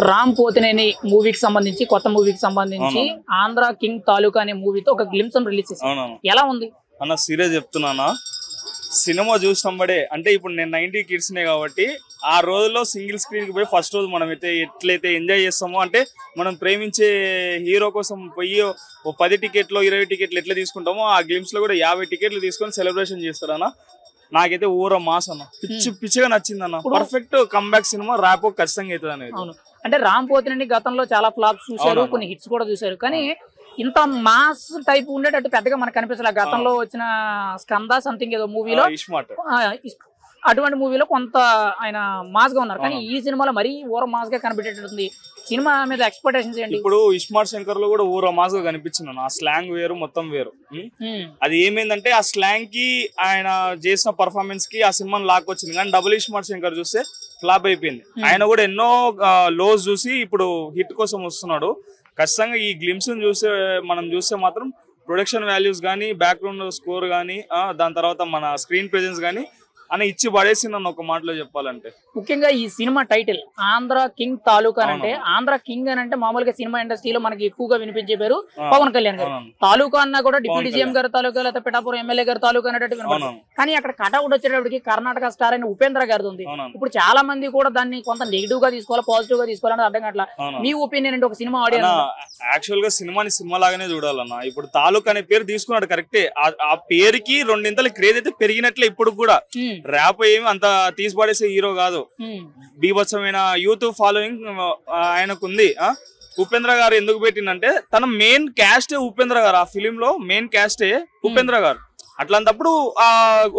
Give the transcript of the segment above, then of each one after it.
రామ్ పోతినేని మూవీకి సంబంధించి కొత్త మూవీకి సంబంధించి ఆంధ్ర కింగ్ తాలూకా అనే మూవీతో ఒక గ్లిమ్స్ రిలీజ్ చేశారు. ఎలా ఉంది అన్న? సీరియస్ చెప్తున్నానా, సినిమా చూసినప్పుడే అంటే ఇప్పుడు నేను 90 కిడ్స్నే కాబట్టి ఆ రోజుల్లో సింగిల్ స్క్రీన్కి పోయి ఫస్ట్ రోజు మనం అయితే ఎట్లయితే ఎంజాయ్ చేస్తామో, అంటే మనం ప్రేమించే హీరో కోసం పోయి ఓ 10 టికెట్లు 20 టికెట్లు ఎట్లా తీసుకుంటామో ఆ గేమ్స్లో కూడా 50 టికెట్లు తీసుకొని సెలబ్రేషన్ చేస్తారన్న. నాకైతే ఊర మాస్ అన్న, పిచ్చిగా నచ్చింది అన్న. పర్ఫెక్ట్ కంబ్యాక్ సినిమా, ర్యాప్ ఖచ్చితంగా అవుతుంది అనేది. అంటే రామ్ పోతినేని గతంలో చాలా ఫ్లాప్స్ చూశారు, కొన్ని హిట్స్ కూడా చూశారు, కానీ ఇంత మాస్ టైప్ ఉండేటట్టు పెద్దగా మనకు కనిపిస్తలే. గతంలో వచ్చిన స్కంద సంథింగ్ ఏదో మూవీలో, అటువంటి మూవీలో కొంత ఆయన మాస్ గా ఉన్నారు, కానీ ఈ సినిమాలో మరీ ఊర మాస్ గా కనిపించేటట్టుంది. సినిమా మీద ఎక్స్పెక్టేషన్స్ ఏంటి? ఇప్పుడు ఇస్మార్ట్ శంకర్ లో కూడా ఊర మాస్ గా కనిపించింది. ఆ స్లాంగ్ వేరు, మొత్తం వేరు. అది ఏమైందంటే ఆ స్లాంగ్ కి ఆయన చేసిన పర్ఫార్మెన్స్ కి ఆ సినిమాని లాక్కొచ్చింది. కానీ డబుల్ ఇస్మార్ట్ శంకర్ చూస్తే ఫ్లాప్ అయిపోయింది. ఆయన కూడా ఎన్నో లోస్ చూసి ఇప్పుడు హిట్ కోసం వస్తున్నాడు. ఖచ్చితంగా ఈ గ్లిమ్స్ మనం చూస్తే మాత్రం ప్రొడక్షన్ వాల్యూస్ కానీ, బ్యాక్గ్రౌండ్ స్కోర్ కానీ, దాని తర్వాత మన స్క్రీన్ ప్రెజెన్స్ కానీ అని ఇచ్చి పడేసింది అన్న ఒక మాటలో చెప్పాలంటే. ముఖ్యంగా ఈ సినిమా టైటిల్ ఆంధ్ర కింగ్ తాలూకా అంటే, ఆంధ్ర కింగ్ అని అంటే మామూలుగా సినిమా ఇండస్ట్రీలో మనకి ఎక్కువగా వినిపించే పేరు పవన్ కళ్యాణ్ గారు. తాలూకా అన్నా కూడా డిప్యూటీ సీఎం గారి తాలూకా, లేకపోతే పిఠాపురం ఎమ్మెల్యే గారి తాలూకా అనేటట్టు వినపడుతుంది. కానీ అక్కడ కటౌట్ వచ్చేటప్పటికి కర్ణాటక స్టార్ అయిన ఉపేంద్ర గారిది ఉంది. ఇప్పుడు చాలా మంది కూడా దాన్ని కొంత నెగిటివ్ గా తీసుకోవాలి, పాజిటివ్ గా తీసుకోవాలని అర్థం కావట్లా. మీ ఒపీనియన్ అంటే ఒక సినిమా ఆడియన్స్ యాక్చువల్ గా సినిమాని సినిమా లాగానే చూడాలన్న. ఇప్పుడు తాలూకా అనే పేరు తీసుకున్నాడు కరెక్టే, ఆ పేరుకి రెండింతలు క్రేజ్ అయితే పెరిగినట్లే. ఇప్పుడు కూడా ర్యాప్ ఏమి అంత తీసిపడేసే హీరో కాదు, బీభత్సమైన యూత్ ఫాలోయింగ్ ఆయనకు ఉంది. ఉపేంద్ర గారు ఎందుకు పెట్టిందంటే తన మెయిన్ క్యాస్టే ఉపేంద్ర గారు, ఆ ఫిలిం లో మెయిన్ క్యాస్టే ఉపేంద్ర గారు. అట్లాంటప్పుడు ఆ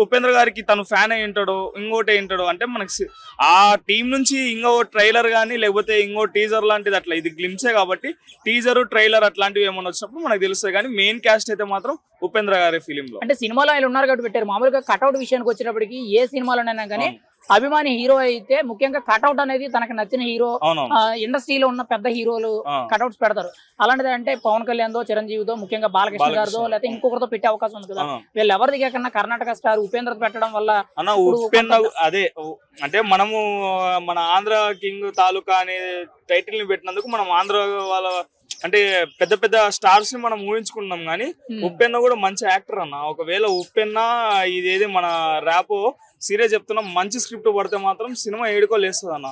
ఉపేంద్ర గారికి తను ఫ్యాన్ అయి ఉంటాడు, ఇంకోటి ఉంటాడు అంటే మనకి ఆ టీం నుంచి ఇంకో ట్రైలర్ కానీ లేకపోతే ఇంకో టీజర్ లాంటిది అట్లా, ఇది గ్లిమ్సే కాబట్టి టీజర్ ట్రైలర్ అట్లాంటివి ఏమన్నా వచ్చినప్పుడు మనకు తెలుస్తాయి. కానీ మెయిన్ క్యాస్ట్ అయితే మాత్రం ఉపేంద్ర గారి ఫిలిం లో. అంటే సినిమాలో ఆయన ఉన్నారు కాబట్టి పెట్టారు. మామూలుగా కట్అవుట్ విషయానికి వచ్చేటప్పటికి ఏ సినిమాలోనైనా కానీ అభిమాని హీరో అయితే ముఖ్యంగా కట్అవుట్ అనేది తనకు నచ్చిన హీరో, ఇండస్ట్రీలో ఉన్న పెద్ద హీరోలు కట్అవుట్స్ పెడతారు. అలాంటిది అంటే పవన్ కళ్యాణ్ దో, చిరంజీవితో, ముఖ్యంగా బాలకృష్ణ గారితో, లేకపోతే ఇంకొకరితో పెట్టే అవకాశం ఉంది కదా. వీళ్ళు ఎవరి దిగకన్నా కర్ణాటక స్టార్ ఉపేంద్ర పెట్టడం వల్ల అదే అంటే మనము మన ఆంధ్ర కింగ్ తాలూకా అనే టైటిల్ ని పెట్టినందుకు మనం ఆంధ్ర వాళ్ళ అంటే పెద్ద పెద్ద స్టార్స్ ని మనం ఊహించుకున్నాం. కానీ ఉప్పెన్న కూడా మంచి యాక్టర్ అన్న. ఒకవేళ ఉప్పెన్న ఇదేది మన ర్యాప్ సీరియస్ చెప్తున్నాం, మంచి స్క్రిప్ట్ పడితే మాత్రం సినిమా ఏడుకోలేస్తుంది అన్న.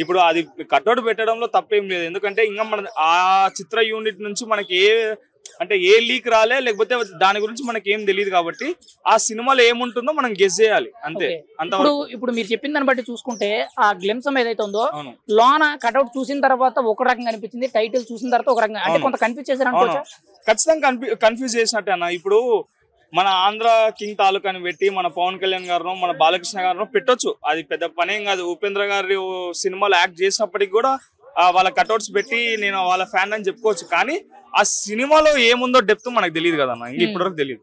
ఇప్పుడు అది కట్అవుట్ పెట్టడంలో తప్పేం లేదు, ఎందుకంటే ఇంకా మన ఆ చిత్ర యూనిట్ నుంచి మనకి ఏ లీక్ రాలే, లేకపోతే దాని గురించి మనకి ఏం తెలియదు కాబట్టి ఆ సినిమాలో ఏముంటుందో మనం గెస్ చేయాలి అంతే. ఇప్పుడు మీరు చెప్పిన దాన్ని బట్టి చూసుకుంటే ఆ గ్లిమ్స్ ఏదైతే ఉందో లోన కట్అవుట్ చూసిన తర్వాత ఒక రకంగా అనిపించింది, టైటిల్ చూసిన తర్వాత ఒక రకంగా, అంటే కొంత కన్ఫ్యూజ్ చేశారు అనుకోవచ్చా? ఖచ్చితంగా కన్ఫ్యూజ్ చేసినట్టే అన్న. ఇప్పుడు మన ఆంధ్ర కింగ్ తాలూకాని పెట్టి మన పవన్ కళ్యాణ్ గారు, మన బాలకృష్ణ గారు పెట్టొచ్చు, అది పెద్ద పనేం కాదు. ఉపేంద్ర గారు సినిమాలో యాక్ట్ చేసినప్పటికి కూడా వాళ్ళ కట్అవుట్స్ పెట్టి నేను వాళ్ళ ఫ్యాన్ అని చెప్పుకోవచ్చు. కానీ ఆ సినిమాలో ఏముందో డెప్త్ మనకు తెలియదు కదన్న, ఇంక ఇప్పటివరకు తెలియదు.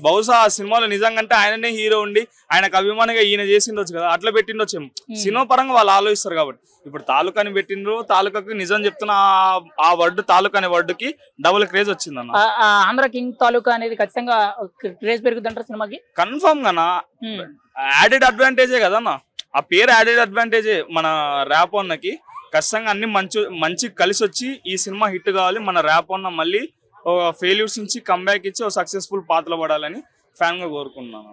బహుశా ఆ సినిమాలో నిజంగా ఆయననే హీరో ఉండి ఆయనకు అభిమానిగా ఈయన చేసిండొచ్చు కదా, అట్లా పెట్టిండొచ్చేమో. సినిమా పరంగా వాళ్ళు ఆలోచిస్తారు కాబట్టి. ఇప్పుడు తాలూకాని పెట్టిండ్రు, తాలూకాకి నిజం చెప్తున్న ఆ వర్డ్ తాలూకా అనే వర్డ్కి డబుల్ క్రేజ్ వచ్చింది అన్న. ఆంధ్ర కింగ్ తాలూకా అనేది ఖచ్చితంగా క్రేజ్ పెరుగుతుంటారు సినిమాకి కన్ఫర్మ్ గానా. యాడెడ్ అడ్వాంటేజే కదన్న, ఆ పేరు యాడెడ్ అడ్వాంటేజే మన ర్యాప్ అన్నకి. ఖచ్చితంగా అన్ని మంచి కలిసి వచ్చి ఈ సినిమా హిట్ కావాలి, మన ర్యాప్ అన్న మళ్ళీ ఫెయిల్యూర్స్ నుంచి కంబ్యాక్ ఇచ్చి సక్సెస్ఫుల్ పాత్రలు పడాలని ఫ్యాన్ గా కోరుకున్నాను.